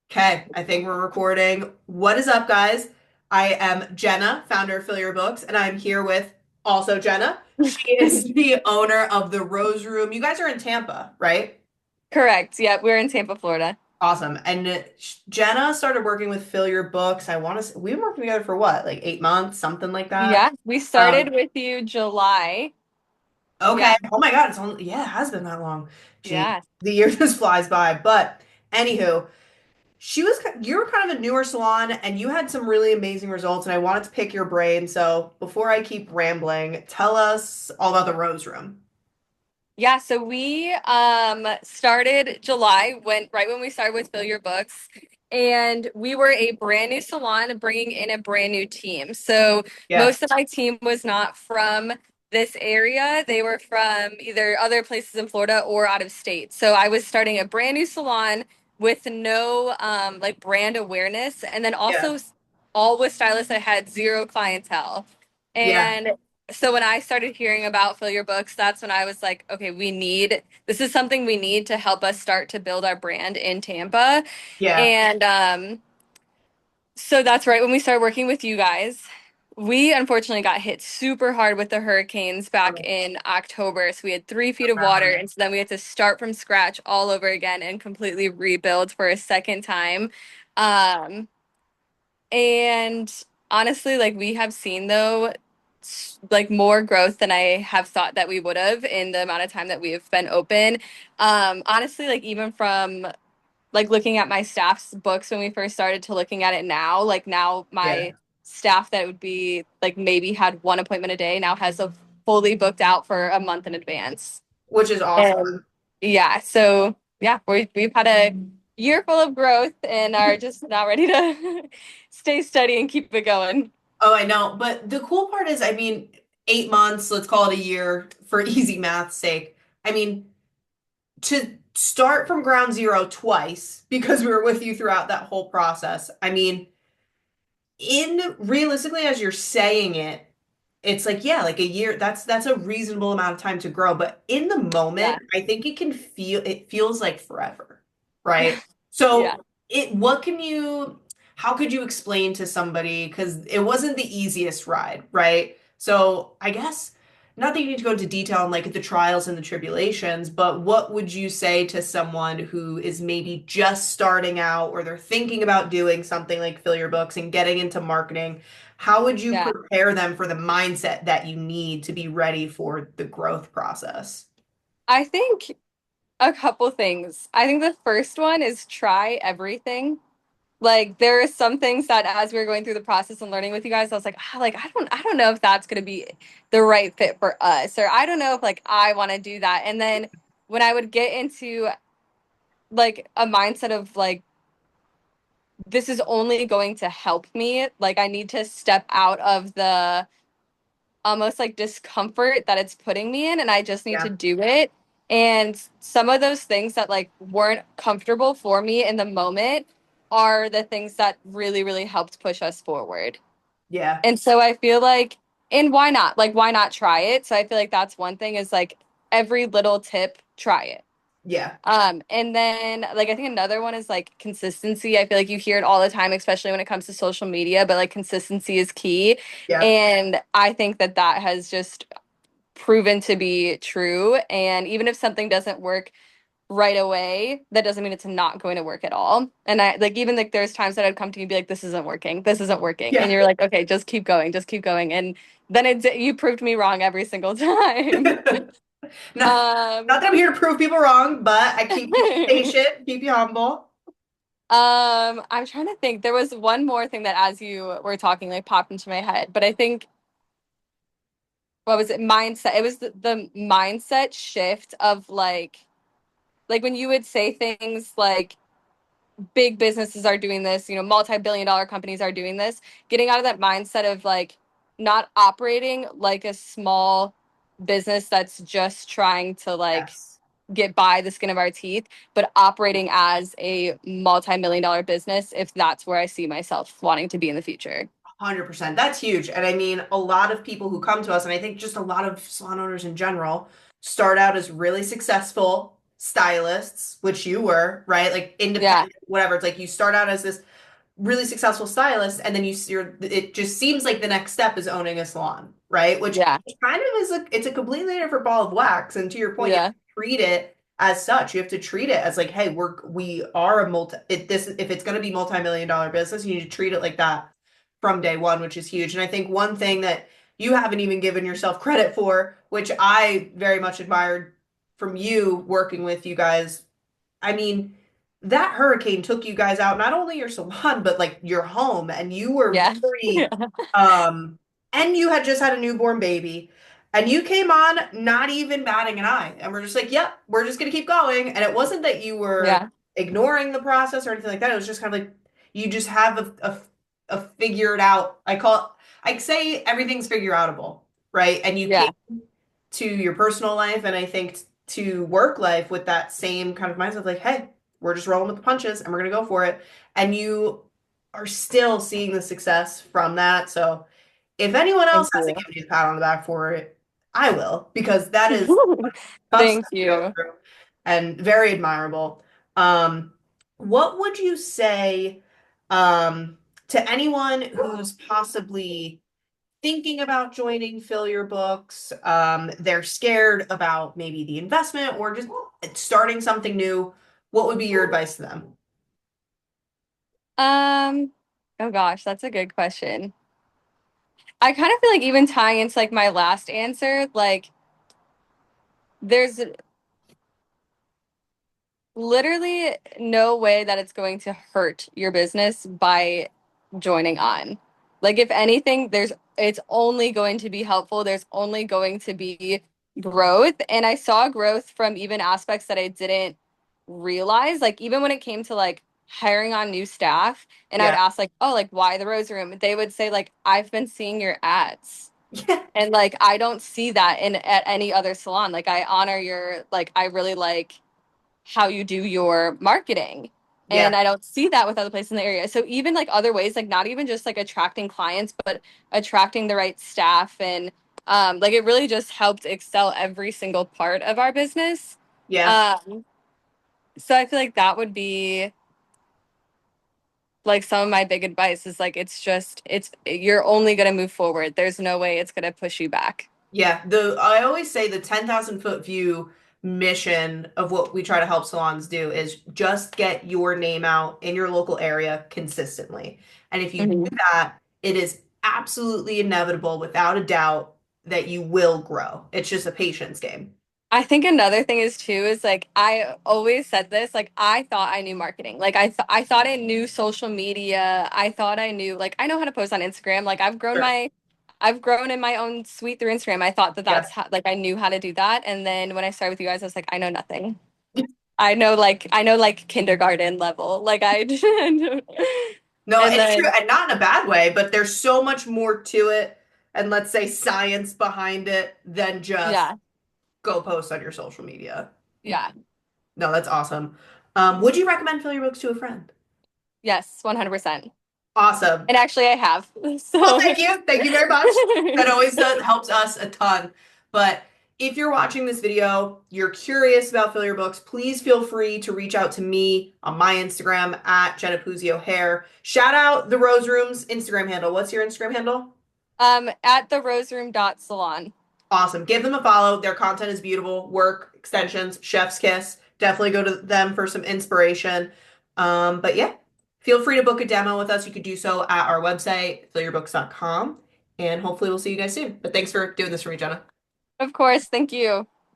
Okay, I think we're recording. What is up, guys? I am Jenna, founder of Fill Your Books, and I'm here with also Jenna. She is the owner of the Rose Room. You guys are in Tampa, right? Correct. Yeah, we're in Tampa, Florida. Awesome. And Jenna started working with Fill Your Books. I want to, we've been working together for what, like 8 months, something like that. Yeah, we started Um, with you July. okay. Yeah, Oh my God, it's only, yeah, it has been that long. Gee, yeah. the year just flies by. But anywho, you were kind of a newer salon and you had some really amazing results and I wanted to pick your brain. So before I keep rambling, tell us all about the Rose Room. Yeah, so we started July when right when we started with Fill Your Books, and we were a brand new salon bringing in a brand new team. So Yeah. most of my team was not from this area. They were from either other places in Florida or out of state. So I was starting a brand new salon with no like brand awareness, and then Yeah. also all with stylists that had zero clientele. Yeah. And so when I started hearing about Fill Your Books, that's when I was like, okay, this is something we need to help us start to build our brand in Tampa. Yeah. And so that's right when we started working with you guys. We unfortunately got hit super hard with the hurricanes back Okay. in October. So we had 3 feet of water. And so then we had to start from scratch all over again and completely rebuild for a second time. Um, and honestly, like we have seen though, like more growth than I have thought that we would have in the amount of time that we have been open. Honestly, like even from like looking at my staff's books when we first started to looking at it now, like now Yeah. my staff that would be like maybe had one appointment a day now has a fully booked out for a month in advance. Which is awesome. And yeah, so yeah, we've had a year full of growth and are just now ready to stay steady and keep it going. Oh, I know. But the cool part is, I mean, 8 months, let's call it a year for easy math's sake. I mean, to start from ground zero twice because we were with you throughout that whole process. I mean, in realistically, as you're saying it, it's like, yeah, like a year, that's a reasonable amount of time to grow. But in the Yeah. moment, I think it feels like forever, right? So Yeah. what can you, how could you explain to somebody, because it wasn't the easiest ride, right? So I guess not that you need to go into detail on like the trials and the tribulations, but what would you say to someone who is maybe just starting out or they're thinking about doing something like Fill Your Books and getting into marketing? How would you Yeah. prepare them for the mindset that you need to be ready for the growth process? I think a couple things. I think the first one is try everything. Like there are some things that as we were going through the process and learning with you guys, I was like, ah, like I don't know if that's gonna be the right fit for us, or I don't know if like I want to do that. And then when I would get into like a mindset of like this is only going to help me, like I need to step out of the almost like discomfort that it's putting me in, and I just need to Yeah. do it. And some of those things that like weren't comfortable for me in the moment are the things that really, really helped push us forward. Yeah. And so I feel like, and why not? Like, why not try it? So I feel like that's one thing is like every little tip, try it. Yeah. And then like I think another one is like consistency. I feel like you hear it all the time, especially when it comes to social media, but like consistency is key. Yeah. And I think that that has just proven to be true. And even if something doesn't work right away, that doesn't mean it's not going to work at all. And I like even like there's times that I'd come to you and be like, this isn't working, this isn't working. And Yeah. you're like, okay, just keep going, just keep going. And then you proved me wrong every single time. Not, Um not that I'm here to prove people wrong, but I keep you patient, keep you humble. I'm trying to think. There was one more thing that as you were talking, like popped into my head, but I think what was it? Mindset. It was the mindset shift of like when you would say things like big businesses are doing this, multi-billion dollar companies are doing this, getting out of that mindset of like not operating like a small business that's just trying to like Yes. get by the skin of our teeth, but operating as a multi-million dollar business if that's where I see myself wanting to be in the future. 100%. That's huge. And I mean, a lot of people who come to us, and I think just a lot of salon owners in general, start out as really successful. stylists, which you were, right? Like Yeah. independent, whatever. It's like you start out as this really successful stylist, and then it just seems like the next step is owning a salon, right? Which Yeah. kind of is it's a completely different ball of wax. And to your point, you have Yeah. to treat it as such. You have to treat it as like, hey, we are a if it's going to be multi-million dollar business, you need to treat it like that from day one, which is huge. And I think one thing that you haven't even given yourself credit for, which I very much admired from you working with you guys, I mean, that hurricane took you guys out, not only your salon, but like your home. And you were Yeah. very, and you had just had a newborn baby. And you came on not even batting an eye. And we're just like, yep, we're just going to keep going. And it wasn't that you were Yeah. ignoring the process or anything like that. It was just kind of like you just have a figured out, I say everything's figure outable, right? And you came Yeah. to your personal life and I think to work life with that same kind of mindset, like, hey, we're just rolling with the punches and we're gonna go for it. And you are still seeing the success from that. So if anyone else Thank has to you. give you a pat on the back for it, I will, because that is tough Thank stuff to go you. through and very admirable. Um, what would you say um, to anyone who's possibly thinking about joining Fill Your Books? They're scared about maybe the investment or just starting something new. What would be your advice to them? Um, oh gosh, that's a good question. I kind of feel like even tying into like my last answer, like there's literally no way that it's going to hurt your business by joining on. Like if anything, there's it's only going to be helpful. There's only going to be growth. And I saw growth from even aspects that I didn't realize. Like even when it came to like hiring on new staff, and I would Yeah. ask like, oh, like why the Rose Room? They would say like, I've been seeing your ads. Yeah. And like I don't see that in at any other salon. Like I honor your like I really like how you do your marketing. Yeah. And I don't see that with other places in the area. So even like other ways, like not even just like attracting clients, but attracting the right staff and like it really just helped excel every single part of our business. Yeah. Um, so I feel like that would be like some of my big advice is like it's you're only gonna move forward. There's no way it's gonna push you back. Yeah. I always say the 10,000 foot view mission of what we try to help salons do is just get your name out in your local area consistently. And if you do Mhm. that, it is absolutely inevitable, without a doubt, that you will grow. It's just a patience game. I think another thing is too is like I always said this like I thought I knew marketing like I thought I knew social media. I thought I knew like I know how to post on Instagram. Like Sure. I've grown in my own suite through Instagram. I thought that Yeah. that's how like I knew how to do that. And then when I started with you guys I was like I know nothing. I know like kindergarten level. Like I No, and it's true, then and not in a bad way, but there's so much more to it, and let's say science behind it than just yeah. go post on your social media. Yeah. No, that's awesome. Would you recommend Fill Your Books to a friend? Yes, 100%. Awesome. And actually I have. Well, So thank you. Thank you very much. That always helps us a ton. But if you're watching this video, you're curious about Fill Your Books, please feel free to reach out to me on my Instagram at Jenna Puzio Hair. Shout out the Rose Room's Instagram handle. What's your Instagram handle? at the roseroom.salon. Awesome. Give them a follow. Their content is beautiful. Work, extensions, chef's kiss. Definitely go to them for some inspiration. But yeah, feel free to book a demo with us. You could do so at our website, fillyourbooks.com. And hopefully we'll see you guys soon. But thanks for doing this for me, Jenna. Of course, thank you.